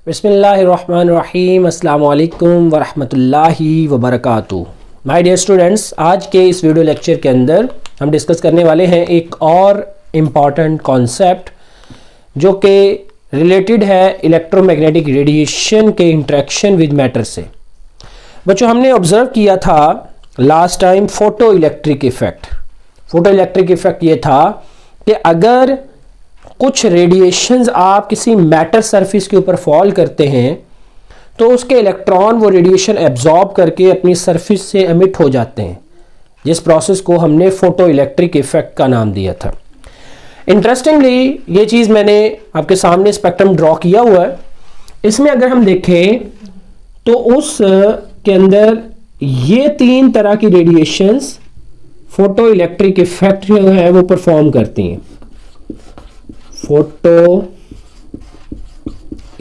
बिस्मिल्लाहिर्रहमानिर्रहीम अस्सलामु अलैकुम वरहमतुल्लाहि वबरकातुहू। माय डियर स्टूडेंट्स, आज के इस वीडियो लेक्चर के अंदर हम डिस्कस करने वाले हैं एक और इम्पॉर्टेंट कॉन्सेप्ट जो कि रिलेटेड है इलेक्ट्रोमैग्नेटिक रेडिएशन के इंटरेक्शन विद मैटर से। बच्चों, हमने ऑब्ज़र्व किया था last time photo electric effect. Photo electric effect ये था कि अगर कुछ रेडिएशंस आप किसी मैटर सरफेस के ऊपर फॉल करते हैं तो उसके इलेक्ट्रॉन वो रेडिएशन एब्जॉर्ब करके अपनी सरफेस से एमिट हो जाते हैं, जिस प्रोसेस को हमने फोटो इलेक्ट्रिक इफेक्ट का नाम दिया था। इंटरेस्टिंगली ये चीज़ मैंने आपके सामने स्पेक्ट्रम ड्रॉ किया हुआ है। इसमें अगर हम देखें तो उस के अंदर ये तीन तरह की रेडिएशंस फोटो इलेक्ट्रिक इफेक्ट जो है वो परफॉर्म करती हैं। Photo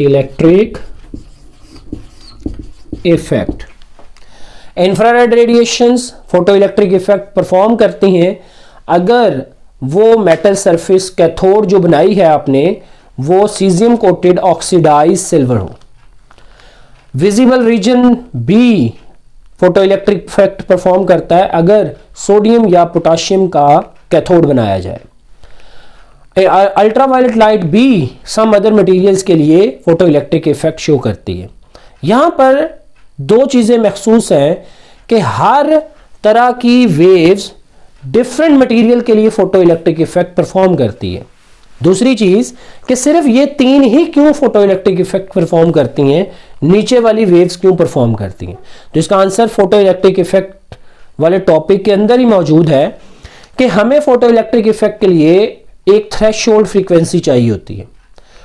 electric effect, infrared radiations photo electric effect perform करती हैं अगर वो मेटल सरफेस कैथोड जो बनाई है आपने वो सीजियम कोटेड ऑक्सीडाइज सिल्वर हो। विजिबल रीजन बी फोटो इलेक्ट्रिक इफेक्ट परफॉर्म करता है अगर सोडियम या पोटाशियम का कैथोड बनाया जाए। अल्ट्रावायलेट लाइट भी सम अदर मटेरियल्स के लिए फोटो इलेक्ट्रिक इफेक्ट शो करती है। यहां पर दो चीजें महसूस हैं कि हर तरह की वेव्स डिफरेंट मटेरियल के लिए फोटो इलेक्ट्रिक इफेक्ट परफॉर्म करती है। दूसरी चीज कि सिर्फ ये तीन ही क्यों फोटो इलेक्ट्रिक इफेक्ट परफॉर्म करती हैं, नीचे वाली वेव्स क्यों परफॉर्म करती हैं। तो इसका आंसर फोटो इलेक्ट्रिक इफेक्ट वाले टॉपिक के अंदर ही मौजूद है कि हमें फोटो इलेक्ट्रिक इफेक्ट के लिए एक थ्रेशोल्ड फ्रीक्वेंसी चाहिए होती है,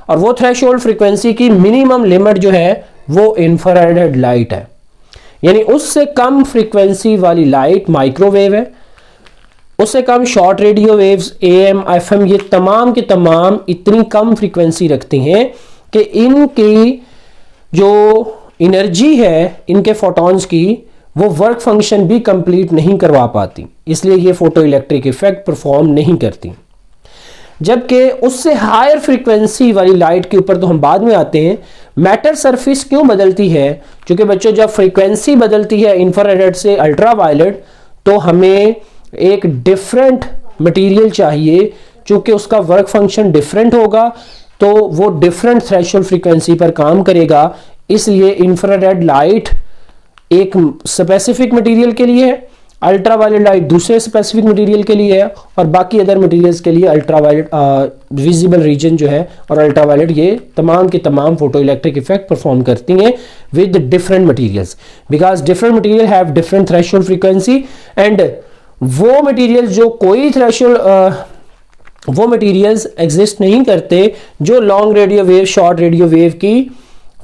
और वो थ्रेशोल्ड फ्रीक्वेंसी की मिनिमम लिमिट जो है वो इंफ्रारेड लाइट है। यानी उससे कम फ्रीक्वेंसी वाली लाइट माइक्रोवेव है, उससे कम short radio waves AM FM, ये तमाम के तमाम इतनी कम फ्रीक्वेंसी रखती हैं कि इनकी जो एनर्जी है इनके फोटॉन्स की वो वर्क फंक्शन भी कंप्लीट नहीं करवा पाती, इसलिए ये फोटो इलेक्ट्रिक इफेक्ट परफॉर्म नहीं करती। जबकि उससे हायर फ्रीक्वेंसी वाली लाइट के ऊपर तो हम बाद में आते हैं। मैटर सरफेस क्यों बदलती है? क्योंकि बच्चों जब फ्रीक्वेंसी बदलती है इंफ्रारेड से अल्ट्रावायलेट तो हमें एक डिफरेंट मटेरियल चाहिए, चूंकि उसका वर्क फंक्शन डिफरेंट होगा तो वो डिफरेंट थ्रेशोल्ड फ्रीक्वेंसी पर काम करेगा। इसलिए इंफ्रारेड लाइट एक स्पेसिफिक मटेरियल के लिए है, अल्ट्रावायलेट लाइट दूसरे स्पेसिफिक मटेरियल के लिए है, और बाकी अदर मटेरियल्स के लिए अल्ट्रावायलेट विजिबल रीजन जो है और अल्ट्रावायलेट ये तमाम के तमाम फोटो इलेक्ट्रिक इफेक्ट परफॉर्म करती हैं with different materials, because different material have different threshold frequency. And वो मटेरियल जो कोई थ्रेशोल्ड वो मटेरियल्स एग्जिस्ट नहीं करते जो long radio wave short radio wave की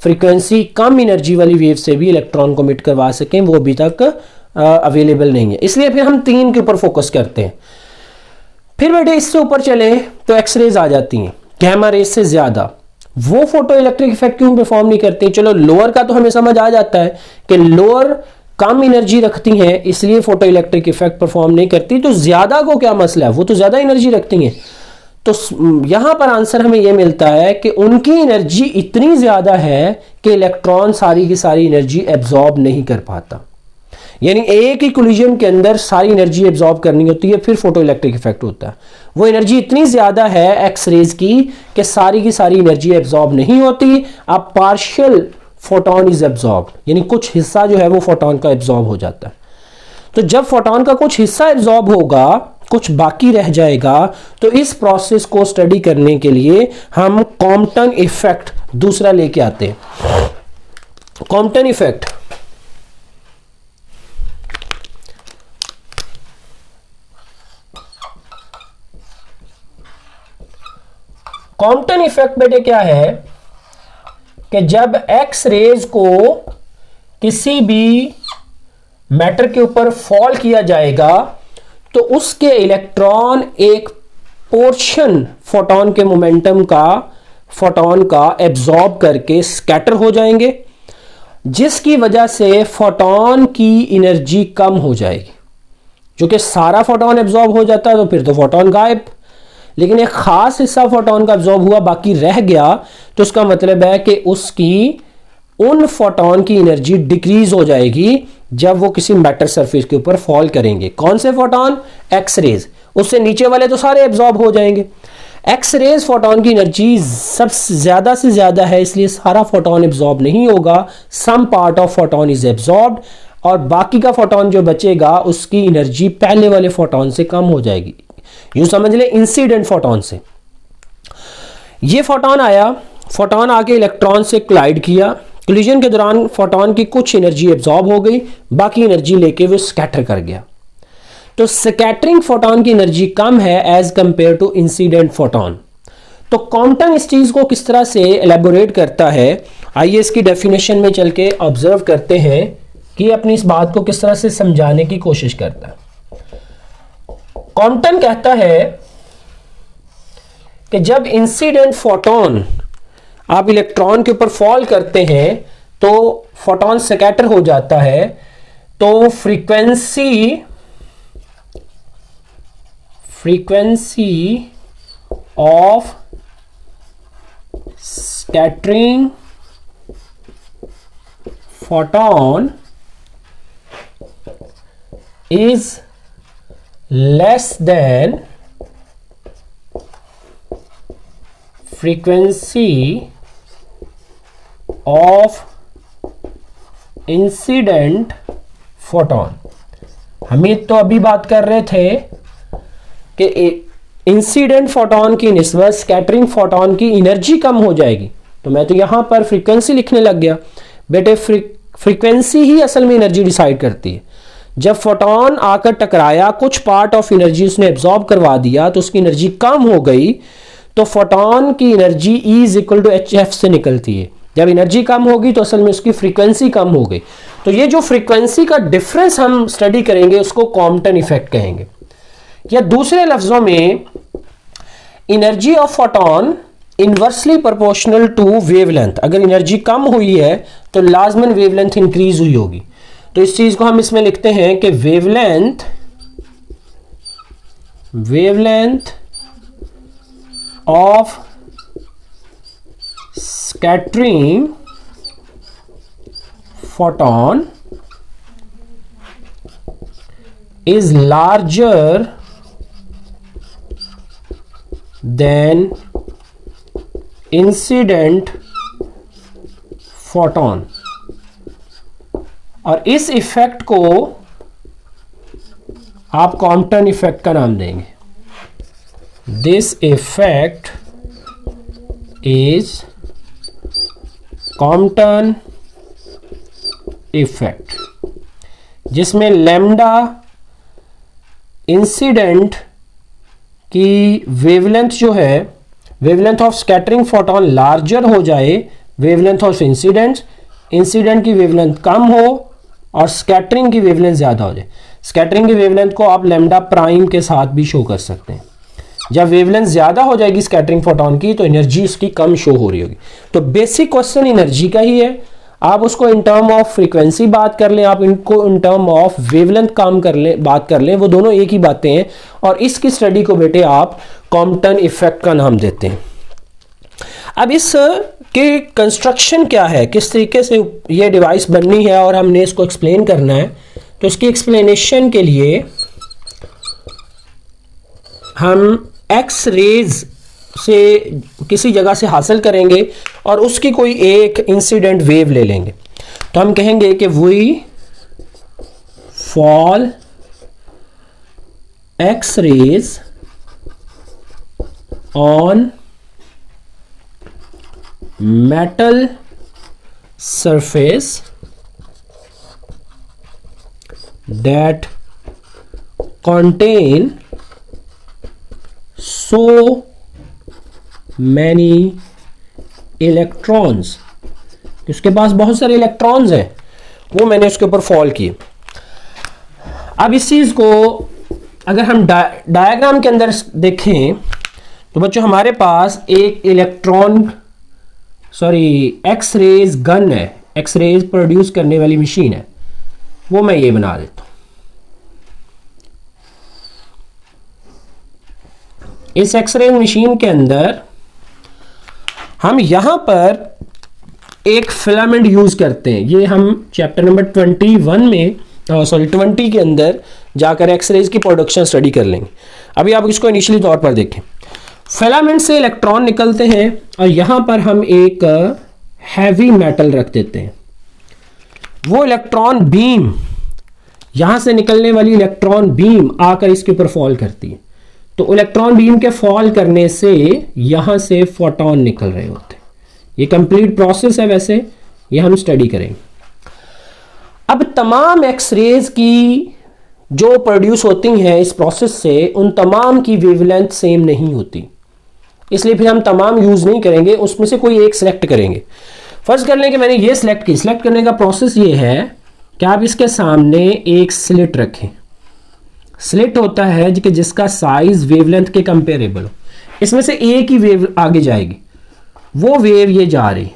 फ्रीक्वेंसी कम एनर्जी वाली वेव से भी इलेक्ट्रॉन को मिट करवा सकें, वो अभी तक अवेलेबल नहीं है। इसलिए फिर हम तीन के ऊपर फोकस करते हैं। फिर बेटे इससे ऊपर चले तो एक्सरेज आ जाती हैं, गैमा रेज से ज्यादा। वो फोटो इलेक्ट्रिक इफेक्ट क्यों परफॉर्म नहीं करती? चलो लोअर का तो हमें समझ आ जाता है कि लोअर कम एनर्जी रखती हैं इसलिए फोटो इलेक्ट्रिक इफेक्ट परफॉर्म नहीं करती। तो ज्यादा को क्या मसला है? वो तो ज्यादा एनर्जी रखती हैं। तो यहां पर आंसर हमें यह मिलता है कि उनकी एनर्जी इतनी ज्यादा है कि इलेक्ट्रॉन सारी की सारी एनर्जी एब्जॉर्ब नहीं कर पाता। यानी एक ही कोलिजन के अंदर सारी एनर्जी एब्जॉर्ब करनी होती है, फिर फोटो इलेक्ट्रिक इफेक्ट होता है। वो एनर्जी इतनी ज्यादा है एक्स रेज की कि सारी की सारी एनर्जी एब्जॉर्ब नहीं होती। अब पार्शियल फोटोन इज एब्जॉर्ब, यानी कुछ हिस्सा जो है वो फोटोन का एब्जॉर्ब हो जाता है। तो जब फोटोन का कुछ हिस्सा एब्जॉर्ब होगा, कुछ बाकी रह जाएगा, तो इस प्रोसेस को स्टडी करने के लिए हम कॉम्पटन इफेक्ट दूसरा लेके आते हैं। कॉम्पटन इफेक्ट कॉम्पटन इफेक्ट बेटे क्या है कि जब एक्स रेज को किसी भी मैटर के ऊपर फॉल किया जाएगा तो उसके इलेक्ट्रॉन एक पोर्शन फोटोन के मोमेंटम का फोटोन का एब्जॉर्ब करके स्कैटर हो जाएंगे, जिसकी वजह से फोटोन की एनर्जी कम हो जाएगी। जो कि सारा फोटोन एब्जॉर्ब हो जाता है तो फिर तो फोटोन गायब। लेकिन एक खास हिस्सा फोटोन का एब्जॉर्ब हुआ, बाकी रह गया, तो उसका मतलब है कि उसकी उन फोटोन की एनर्जी डिक्रीज हो जाएगी जब वो किसी मैटर सरफेस के ऊपर फॉल करेंगे। कौन से फोटोन? X raise. उससे नीचे वाले तो सारे एब्जॉर्ब हो जाएंगे। एक्स रेज फोटोन की एनर्जी सबसे ज़्यादा से ज़्यादा है, इसलिए सारा फोटोन एब्जॉर्ब नहीं होगा। Some part of photon is absorbed, और बाकी का फोटोन जो बचेगा उसकी एनर्जी पहले वाले फोटोन से कम हो जाएगी। यूं समझ लें इंसिडेंट फोटोन से। ये फोटोन आया, फोटोन आके इलेक्ट्रॉन से क्लाइड किया, कोलिजन के दौरान फोटोन की कुछ एनर्जी एब्जॉर्ब हो गई, बाकी एनर्जी लेके वो स्कैटर कर गया। तो स्कैटरिंग फोटोन की एनर्जी कम है as compare to incident photon. तो कॉम्पटन इस चीज को किस तरह से एलेबोरेट करता है, आइए इसकी डेफिनेशन में चल के ऑब्जर्व करते हैं कि अपनी इस बात को किस तरह से समझाने की कोशिश करता है। कॉम्पटन कहता है कि जब इंसिडेंट फोटोन आप इलेक्ट्रॉन के ऊपर फॉल करते हैं तो फोटोन स्कैटर हो जाता है, तो frequency of scattering photon is less than frequency of incident photon. हम तो अभी बात कर रहे थे कि इंसिडेंट फोटोन की निस्बत स्कैटरिंग फोटोन की एनर्जी कम हो जाएगी, तो मैं तो यहां पर फ्रीक्वेंसी लिखने लग गया। बेटे फ्रीक्वेंसी ही असल में एनर्जी डिसाइड करती है। जब फोटोन आकर टकराया, कुछ पार्ट ऑफ एनर्जी उसने एब्जॉर्ब करवा दिया, तो उसकी एनर्जी कम हो गई, तो फोटोन की energy E is equal to HF से निकलती है। जब एनर्जी कम होगी तो असल में उसकी फ्रीक्वेंसी कम हो गई। तो ये जो फ्रीक्वेंसी का डिफरेंस हम स्टडी करेंगे उसको कॉम्पटन इफेक्ट कहेंगे, या दूसरे लफ्जों में energy of photon inversely proportional to wavelength. अगर एनर्जी कम हुई है तो लाजमन वेवलेंथ इंक्रीज हुई होगी। तो इस चीज को हम इसमें लिखते हैं कि wavelength of scattering photon is larger than incident photon, और इस इफेक्ट को आप कॉम्पटन इफेक्ट का नाम देंगे। This effect is Compton effect, जिसमें लैम्डा इंसिडेंट की वेवलेंथ जो है, wavelength of scattering photon larger हो जाए वेवलेंथ ऑफ इंसिडेंट की वेवलेंथ कम हो और स्कैटरिंग की वेवलेंथ ज्यादा हो जाए। स्कैटरिंग की वेवलेंथ को आप लैम्डा प्राइम के साथ भी शो कर सकते हैं। जब वेवलेंथ ज्यादा हो जाएगी स्कैटरिंग फोटोन की तो एनर्जी उसकी कम शो हो रही होगी। तो बेसिक क्वेश्चन एनर्जी का ही है। आप उसको इन टर्म ऑफ फ्रीक्वेंसी बात कर लें, आप इनको इन टर्म ऑफ वेवलेंथ काम कर लें, बात कर लें, वो दोनों एक ही बातें हैं। और इसकी स्टडी को बेटे आप कॉम्पटन इफेक्ट का नाम देते हैं। अब इस के कंस्ट्रक्शन क्या है, किस तरीके से ये डिवाइस बननी है और हमने इसको एक्सप्लेन करना है। तो इसकी एक्सप्लेनेशन के लिए हम एक्स रेज से किसी जगह से हासिल करेंगे और उसकी कोई एक इंसिडेंट वेव ले लेंगे। तो हम कहेंगे कि we fall X rays on metal surface that contain so many electrons, उसके पास बहुत सारे इलेक्ट्रॉन्स हैं, वो मैंने उसके ऊपर फॉल किए। अब इस चीज को अगर हम डायग्राम के अंदर देखें तो बच्चों हमारे पास एक एक्स रेज गन है, एक्स रेज प्रोड्यूस करने वाली मशीन है, वो मैं ये बना देता हूं। इस एक्सरे मशीन के अंदर हम यहां पर एक फिलामेंट यूज करते हैं। ये हम चैप्टर नंबर 21 में 20 के अंदर जाकर एक्सरेज की प्रोडक्शन स्टडी कर लेंगे। अभी आप इसको इनिशियली तौर पर देखें। फिलामेंट से इलेक्ट्रॉन निकलते हैं और यहां पर हम एक हैवी मेटल रख देते हैं। वो इलेक्ट्रॉन बीम, यहां से निकलने वाली इलेक्ट्रॉन बीम आकर इसके ऊपर फॉल करती है। तो इलेक्ट्रॉन बीम के फॉल करने से यहां से फोटोन निकल रहे होते हैं। ये कंप्लीट प्रोसेस है, वैसे ये हम स्टडी करेंगे। अब तमाम एक्सरेज की जो प्रोड्यूस होती हैं इस प्रोसेस से, उन तमाम की वेवलेंथ सेम नहीं होती, इसलिए फिर हम तमाम यूज नहीं करेंगे, उसमें से कोई एक सिलेक्ट करेंगे। फर्ज कर लें कि मैंने ये सिलेक्ट की। सिलेक्ट करने का प्रोसेस ये है कि आप इसके सामने एक स्लिट रखें। स्लिट होता है कि जिसका साइज वेवलेंथ के कंपेरेबल हो। इसमें से एक ही वेव आगे जाएगी, वो वेव ये जा रही,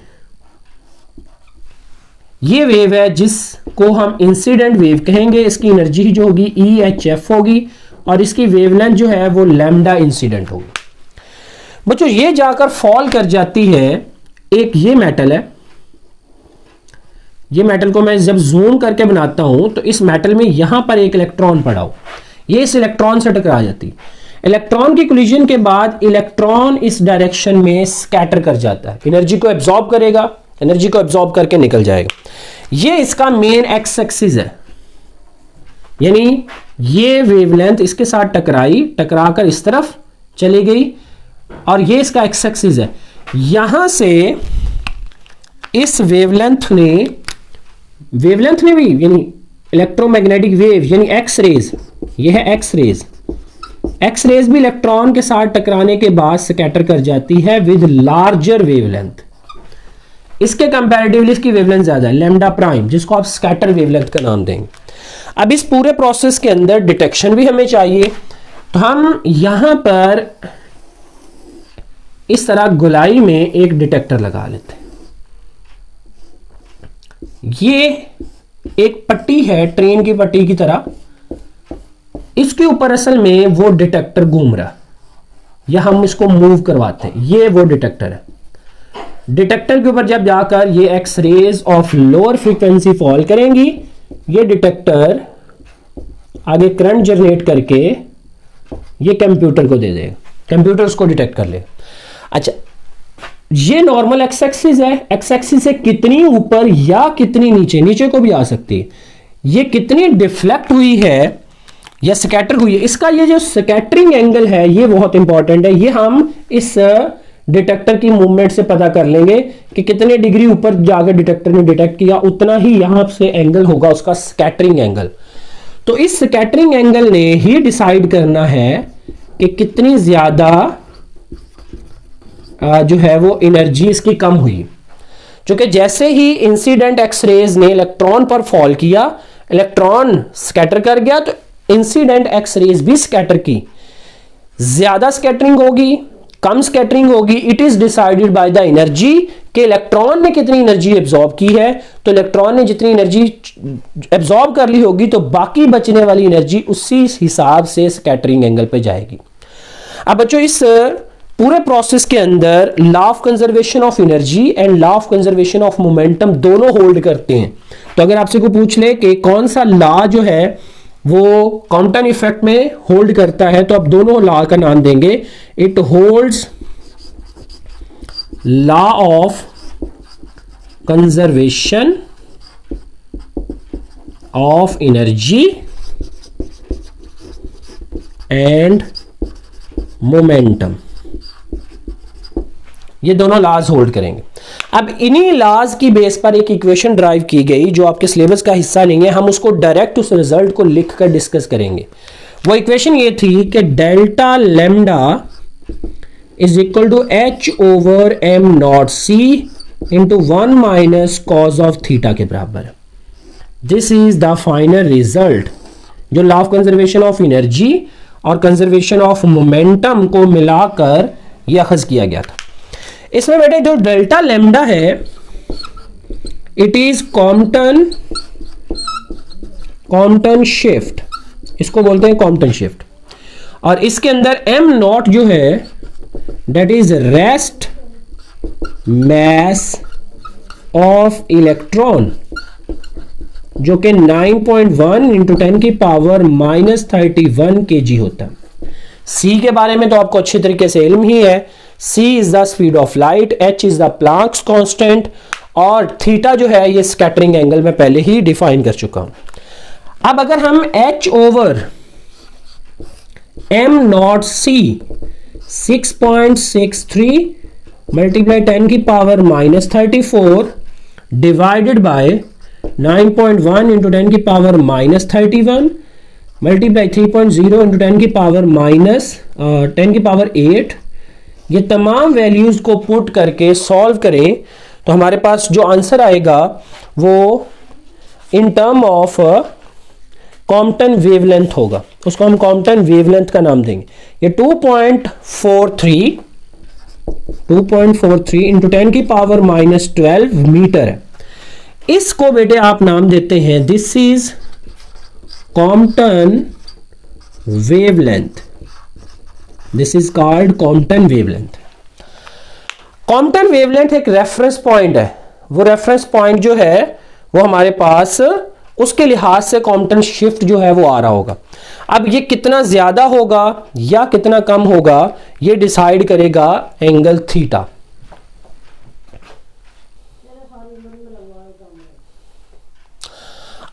ये वेव है जिसको हम इंसिडेंट वेव कहेंगे। इसकी एनर्जी जो होगी EHF होगी और इसकी वेवलेंथ जो है वो लैम्डा इंसिडेंट होगी। बच्चों ये जाकर फॉल कर जाती है, एक ये मेटल है। ये मेटल को मैं जब जूम करके बनाता हूं तो इस मेटल में यहां पर एक इलेक्ट्रॉन पड़ा हो, ये इस इलेक्ट्रॉन से टकरा जाती है। इलेक्ट्रॉन की कोलिजन के बाद इलेक्ट्रॉन इस डायरेक्शन में स्कैटर कर जाता है, एनर्जी को एब्जॉर्ब करेगा, एनर्जी को एब्जॉर्ब करके निकल जाएगा। ये इसका मेन एक्स एक्सिस है, यानी ये वेवलेंथ इसके साथ टकराई, टकराकर इस तरफ चली गई और ये इसका एक्स एक्सिस है। यहां से इस वेवलेंथ ने भी यानी इलेक्ट्रोमैग्नेटिक वेव यानी एक्स रेज, ये है एक्स रेज। एक्स रेज भी इलेक्ट्रॉन के साथ टकराने के बाद स्कैटर कर जाती है विद लार्जर वेवलेंथ। इसके कंपैरेटिवली इसकी वेवलेंथ ज्यादा है, लैम्डा प्राइम, जिसको आप स्कैटर वेवलेंथ का नाम देंगे। अब इस पूरे प्रोसेस के अंदर डिटेक्शन भी हमें चाहिए, तो हम यहां पर इस तरह गोलाई में एक डिटेक्टर लगा लेते हैं। ये एक पट्टी है, ट्रेन की पट्टी की तरह, इसके ऊपर असल में वो डिटेक्टर घूम रहा, या हम इसको मूव करवाते हैं। ये वो डिटेक्टर है। डिटेक्टर के ऊपर जब जाकर ये X rays of lower frequency fall करेंगी, ये डिटेक्टर आगे करंट जनरेट करके ये कंप्यूटर को दे देगा, कंप्यूटर उसको डिटेक्ट कर ले। अच्छा, ये नॉर्मल एक्स एक्सिस है। एक्स एक्सिस से कितनी ऊपर या कितनी नीचे, नीचे को भी आ सकती है। ये कितनी डिफ्लेक्ट हुई है या स्कैटर हुई है, इसका ये जो स्कैटरिंग एंगल है ये बहुत इंपॉर्टेंट है। ये हम इस डिटेक्टर की मूवमेंट से पता कर लेंगे कि कितने डिग्री ऊपर जाकर डिटेक्टर ने डिटेक्ट किया, उतना ही यहां से एंगल होगा उसका स्कैटरिंग एंगल। तो इस स्कैटरिंग एंगल ने ही डिसाइड करना है कि कितनी ज्यादा जो है वो एनर्जी इसकी कम हुई। क्योंकि जैसे ही इंसिडेंट एक्सरेज ने इलेक्ट्रॉन पर फॉल किया, इलेक्ट्रॉन स्कैटर कर गया, तो इंसिडेंट एक्सरेज भी स्कैटर की। ज्यादा स्कैटरिंग होगी, कम स्कैटरिंग होगी, it is decided by the energy कि इलेक्ट्रॉन ने कितनी एनर्जी एब्जॉर्ब की है। तो इलेक्ट्रॉन ने जितनी एनर्जी एब्जॉर्ब कर ली होगी, तो बाकी बचने वाली एनर्जी उसी हिसाब से स्कैटरिंग एंगल पे जाएगी। अब बच्चों इस पूरे प्रोसेस के अंदर law of conservation of energy and law of conservation of momentum दोनों होल्ड करते हैं। तो अगर आपसे कोई पूछ ले कि कौन सा लॉ जो है वो क्वांटम इफेक्ट में होल्ड करता है, तो आप दोनों लॉ का नाम देंगे। It holds law of conservation of energy and momentum, ये दोनों लॉज होल्ड करेंगे। अब इन्हीं लॉज की बेस पर एक इक्वेशन ड्राइव की गई जो आपके सिलेबस का हिस्सा नहीं है, हम उसको डायरेक्ट उस रिजल्ट को लिखकर डिस्कस करेंगे। वो इक्वेशन ये थी कि delta lambda is equal to H over m naught C into 1 minus cos of theta के बराबर है। This is the final result जो law of conservation of energy और कंजर्वेशन ऑफ मोमेंटम को मिलाकर यह अखज किया गया था। इसमें बेटे जो डेल्टा लैम्डा है, इट इज कॉम्पटन शिफ्ट, इसको बोलते हैं कॉम्पटन शिफ्ट। और इसके अंदर m नॉट जो है that is rest mass of electron, जो कि 9.1 इंटू 10 की पावर -31 kg होता है। c के बारे में तो आपको अच्छी तरीके से इल्म ही है। c is the speed of light, h is the Planck's constant, और थीटा जो है ये स्कैटरिंग एंगल में पहले ही डिफाइन कर चुका हूं। अब अगर हम h over m naught c 6.63 multiply 10 की पावर -34 डिवाइडेड बाय 9.1 इंटू 10 की पावर -31 मल्टीप्लाई 3.0 इंटू 10 की पावर -10 की पावर 8, ये तमाम वैल्यूज को पुट करके सॉल्व करें तो हमारे पास जो आंसर आएगा वो in term of Compton wavelength होगा। उसको हम कॉम्पटन वेवलेंथ का नाम देंगे। ये 2.43 इंटू 10 की पावर -12 मीटर है। इसको बेटे आप नाम देते हैं, this is Compton wavelength. This is called Compton wavelength. Compton wavelength एक रेफरेंस पॉइंट है। वो रेफरेंस पॉइंट जो है वो हमारे पास उसके लिहाज से कॉम्पटन शिफ्ट जो है वो आ रहा होगा। अब ये कितना ज्यादा होगा या कितना कम होगा ये डिसाइड करेगा एंगल थीटा।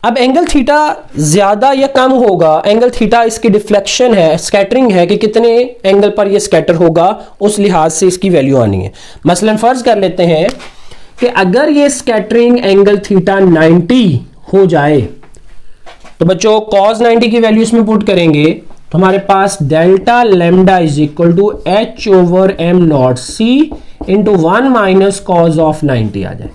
अब एंगल थीटा ज्यादा या कम होगा, एंगल थीटा इसकी डिफ्लेक्शन है, स्कैटरिंग है कि कितने एंगल पर ये स्कैटर होगा, उस लिहाज से इसकी वैल्यू आनी है। मसलन फर्ज कर लेते हैं कि अगर ये स्कैटरिंग एंगल थीटा 90 हो जाए तो बच्चों cos 90 की वैल्यू इसमें पुट करेंगे तो हमारे पास delta lambda is equal to h over m naught c into 1 minus cos of 90 आ जाए।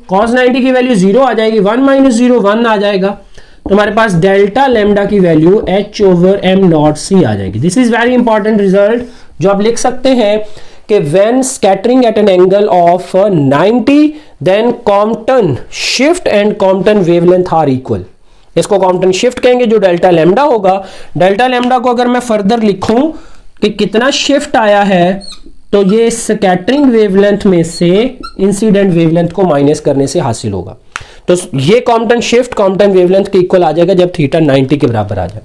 cos 90 की वैल्यू 0 आ जाएगी, 1 माइनस 0 1 आ जाएगा, तो हमारे पास डेल्टा लैम्डा की value h over m naught c आ जाएगी। This is very important result जो आप लिख सकते हैं कि when scattering at an angle of 90 then Compton shift and Compton wavelength are equal. इसको कॉम्पटन शिफ्ट कहेंगे जो डेल्टा लैम्डा होगा। डेल्टा लैम्डा को अगर मैं फर्दर लिखूं कि कितना शिफ्ट आया है तो ये स्कैटरिंग वेवलेंथ में से इंसिडेंट वेवलेंथ को माइनस करने से हासिल होगा। तो ये कॉम्पटन शिफ्ट कॉम्पटन वेवलेंथ के इक्वल आ जाएगा जब थीटा 90 के बराबर आ जाए।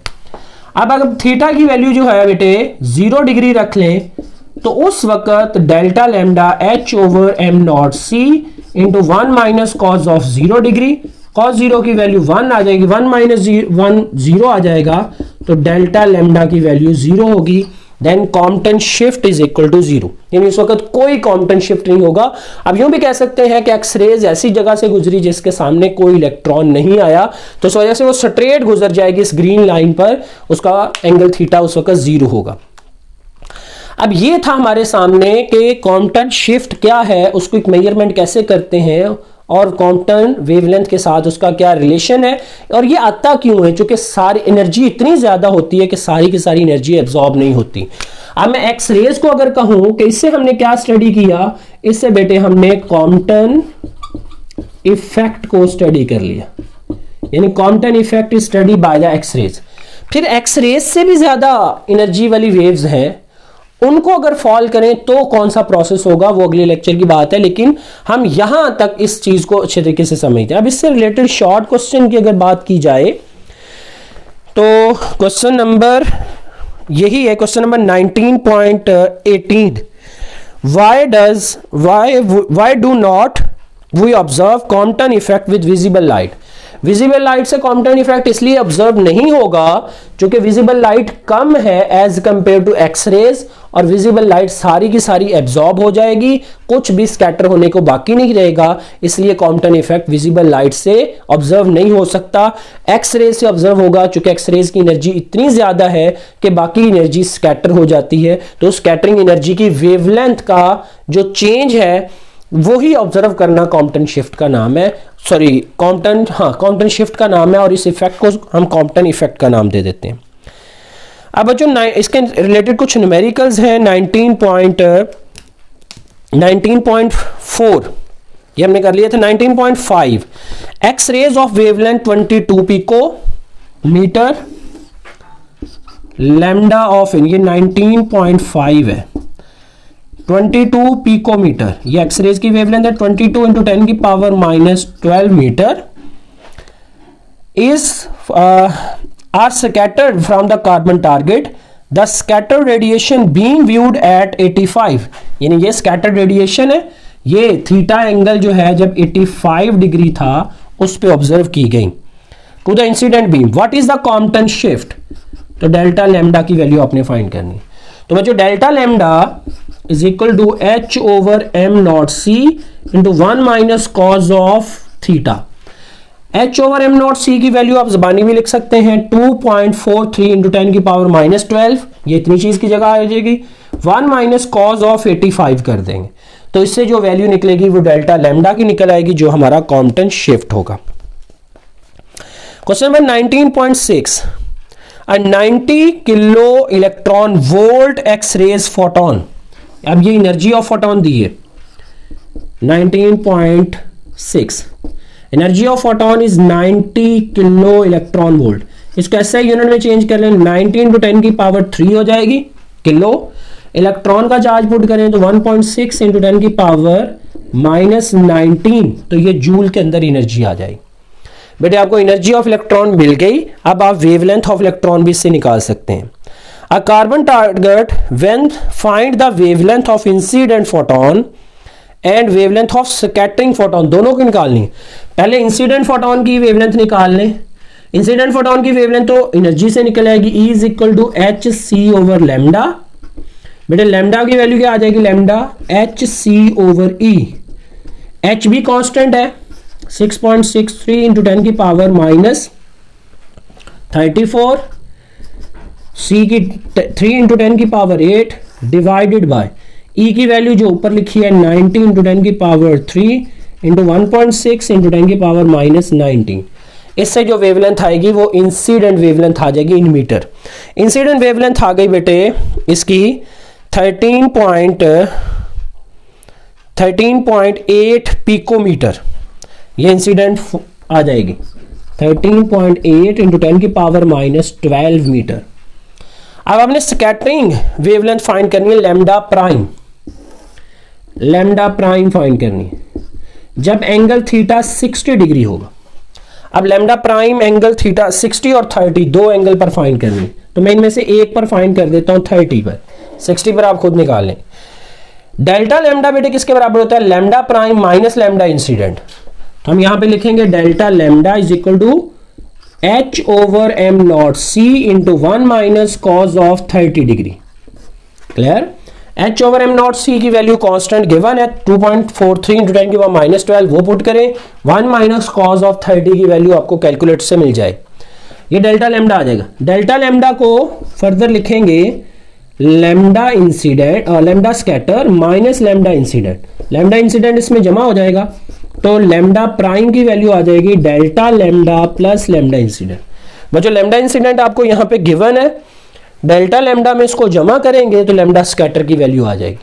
अब अगर थीटा की वैल्यू जो है बेटे 0 डिग्री रख लें तो उस वक्त delta lambda h over m naught c into 1 minus cos of 0 degree, cos 0 की वैल्यू 1 आ जाएगी, 1 माइनस 1 0 आ जाएगा, तो डेल्टा लैम्डा की वैल्यू 0 होगी। Then Compton shift is equal to 0, यानी इस वक्त कोई कॉम्पटन शिफ्ट नहीं होगा। अब यूं भी कह सकते हैं कि एक्स रेज ऐसी जगह से गुजरी जिसके सामने कोई इलेक्ट्रॉन नहीं आया, तो इस वजह से वो स्ट्रेट गुजर जाएगी इस ग्रीन लाइन पर, उसका एंगल थीटा उस वक्त 0 होगा। अब ये था हमारे सामने कि कॉम्पटन शिफ्ट क्या है, उसको एक मेजरमेंट कैसे करते हैं और कॉम्पटन वेवलेंथ के साथ उसका क्या रिलेशन है और ये आता क्यों है, क्योंकि सारी एनर्जी इतनी ज्यादा होती है कि सारी की सारी एनर्जी एब्जॉर्ब नहीं होती। अब मैं एक्स रेज को अगर कहूं कि इससे हमने क्या स्टडी किया, इससे बेटे हमने कॉम्पटन इफेक्ट को स्टडी कर लिया, यानी Compton effect is study by the X rays. फिर एक्स रेज से भी ज्यादा एनर्जी वाली वेव्स हैं, उनको अगर फॉल करें तो कौन सा प्रोसेस होगा वो अगले लेक्चर की बात है, लेकिन हम यहां तक इस चीज को अच्छे तरीके से समझते हैं। अब इससे रिलेटेड शॉर्ट क्वेश्चन की अगर बात की जाए तो क्वेश्चन नंबर यही है, question number 19.18, why do not we observe Compton effect with visible light? Visible light से कॉम्पटन इफेक्ट इसलिए ऑब्जर्व नहीं होगा क्योंकि विजिबल लाइट कम है as compare to X rays, और विजिबल लाइट सारी की सारी एब्जॉर्ब हो जाएगी, कुछ भी स्कैटर होने को बाकी नहीं रहेगा, इसलिए कॉम्पटन इफेक्ट विजिबल लाइट से ऑब्जर्व नहीं हो सकता, एक्स रेज से ऑब्जर्व होगा क्योंकि एक्स रेज की एनर्जी इतनी ज्यादा है कि बाकी एनर्जी स्कैटर हो जाती है। तो स्कैटरिंग एनर्जी की वेवलेंथ का जो चेंज है वही ऑब्जर्व करना कॉम्पटन शिफ्ट का नाम है, सॉरी कॉम्पटन शिफ्ट का नाम है, और इस इफेक्ट को हम कॉम्पटन इफेक्ट का नाम दे देते हैं। अब बच्चों इसके रिलेटेड कुछ न्यूमेरिकल्स हैं। 19.4 ये हमने कर लिया था। 19.5 X rays of wavelength 22 picometre lambda of ये 19.5 है, 22 पिकोमीटर, ये एक्सरेज की वेवलेंथ है, 22 इंटू 10 की power -12 metre is are scattered from the carbon target. The scattered radiation being viewed at 85, यानी ये scattered radiation है, ये थीटा एंगल जो है जब 85 डिग्री था उस पे ऑब्जर्व की गई। To the incident beam what is the Compton shift, तो डेल्टा लैम्डा की वैल्यू आपने फाइंड करनी। तो बच्चों delta lambda is equal to h over m naught c into 1 minus cos of theta. h over m naught c की value आप जबानी भी लिख सकते हैं 2.43 इंटू 10 की पावर -12, ये इतनी चीज की जगह आ जाएगी, 1 माइनस कॉज ऑफ 85 कर देंगे, तो इससे जो वैल्यू निकलेगी वो डेल्टा लैम्डा की निकल आएगी, जो हमारा कॉम्पटन शिफ्ट होगा। Question number 19.6, a 90 kilo electron volt X rays photon, अब ये एनर्जी ऑफ फोटोन दी है 19.6, energy of photon is 90 kilo electron volt. इसको ऐसे यूनिट में चेंज कर लें, 90 इंटू 10 की पावर 3 हो जाएगी किलो, इलेक्ट्रॉन का चार्ज पुट करें तो 1.6 इंटू 10 की पावर -19, तो ये जूल के अंदर एनर्जी आ जाएगी। बेटे आपको एनर्जी ऑफ इलेक्ट्रॉन मिल गई, अब आप वेवलेंथ ऑफ इलेक्ट्रॉन भी इससे निकाल सकते हैं। A carbon target when find the wavelength of incident photon and wavelength of scattering photon, दोनों की निकालनी है। पहले इंसिडेंट फोटोन की वेवलेंथ निकाल लें, इंसिडेंट फोटोन की वेवलेंथ तो एनर्जी से निकल आएगी, E is equal to H C over lambda. बेटे लैम्डा की वैल्यू क्या आ जाएगी, lambda H C over E, H भी कांस्टेंट है 6.63 इंटू 10 की पावर -34, सी की 3 इंटू 10 की पावर 8 डिवाइडेड बाय ई की वैल्यू जो ऊपर लिखी है 90 इंटू 10 की पावर 3 इंटू 1.6 इंटू 10 की पावर -19। इससे जो वेवलेंथ आएगी वो इंसिडेंट वेवलेंथ आ जाएगी इन मीटर। इंसिडेंट वेवलेंथ आ गई बेटे इसकी 13.8 पिकोमीटर, ये इंसिडेंट आ जाएगी 13.8 इंटू 10 की पावर -12 मीटर। अब आपने स्कैटरिंग वेवलेंथ फाइंड करनी है, lambda prime, lambda prime find करनी है जब एंगल थीटा 60 डिग्री होगा। अब लैम्डा प्राइम एंगल थीटा 60 और 30 दो एंगल पर फाइंड करनी है, तो मैं इनमें से एक पर फाइंड कर देता हूं 30 पर, 60 पर आप खुद निकाल लें। डेल्टा लैम्डा बेटे किसके बराबर होता है, lambda prime minus lambda incident, तो हम यहां पे लिखेंगे delta lambda is equal to h over m naught c into 1 minus cos of 30 degree. Clear, h over m naught c की वैल्यू कांस्टेंट गिवन है 2.43 इंटू 10 की पावर -12, वो put करें, 1 माइनस कॉज ऑफ 30 की वैल्यू आपको calculator से मिल जाए, ये डेल्टा लैम्डा आ जाएगा। डेल्टा लैम्डा को फर्दर लिखेंगे lambda incident, lambda scatter minus lambda incident, lambda incident इसमें जमा हो जाएगा, तो लैम्डा प्राइम की वैल्यू आ जाएगी delta lambda plus lambda incident. बच्चों लैम्डा इंसिडेंट आपको यहाँ पे गिवन है, डेल्टा लैम्डा में इसको जमा करेंगे तो लैम्डा स्कैटर की वैल्यू आ जाएगी।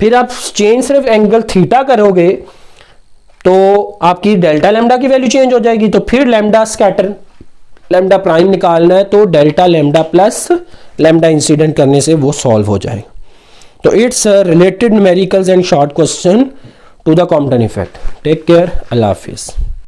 फिर आप चेंज सिर्फ एंगल थीटा करोगे तो आपकी डेल्टा लैम्डा की वैल्यू चेंज हो जाएगी, तो फिर लैम्डा स्कैटर लैम्डा प्राइम निकालना है तो delta lambda plus lambda incident करने से वो सॉल्व हो जाएगा। तो it's related numericals and short question to the Compton effect. Take care. Allah Hafiz.